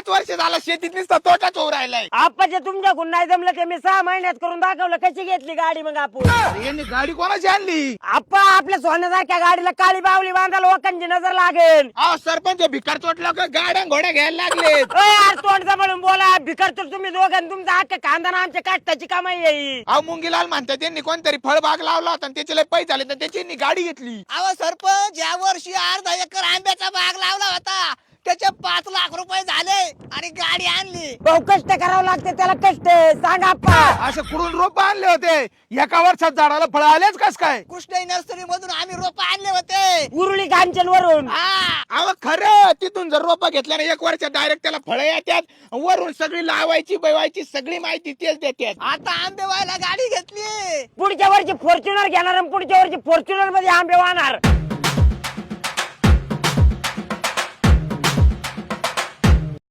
5 वर्ष झालं शेतीत नुसता तोटाच होऊ राहिलाय. आप्पाच्या तुमच्याकडून नाही जमलं ते मी 6 महिन्यात करून दाखवलं. कशी घेतली गाडी मग आपण? अरे यांनी गाडी कोणाची आणली? आप्पा आपल्या सोन्यासारख्या गाडीला काळी बावली बांधायला लोकांची नजर लागेल. अहो सरपंच भिकार चोटला का गाड्या घोड्या घ्यायला लागलेत. यार तोंड सांभाळून बोला. भिकार तर तुम्ही दोघं तुमचा अख्खा खानदान आमच्या काष्टाची कमाई येईल. अहो मुंगीलाल म्हणतात त्यांनी कोणतरी फळबाग लावला होता आणि त्याचे लय पैसे झाले तर त्याची गाडी घेतली. अहो सरपंच या वर्षी अर्धा एकर आंब्याचा बाग लावला होता, त्याचे 5 लाख रुपये झाले आणि गाडी आणली. भाऊ कष्ट करावं लागते त्याला कष्ट. सांग आप्पा. असं कुठून रोप आणले होते? एका वर्षात झाडाला फळ आलेच कस काय? कृष्णाई नर्सरी मधून आम्ही रोप आणले होते. उरुळी कांचन वरून. हा अहो खरं तिथून जर रोप घेतल्या ना 1 वर्षात डायरेक्ट त्याला फळं येतात. वरून सगळी लावायची बैवायची सगळी माहिती तेच देतात. आता आंबे व्हायला गाडी घेतली. पुढच्या वर्षी फॉर्च्युनर घेणार आणि पुढच्या वर्षी फॉर्च्युनर मध्ये आंबे वाहणार.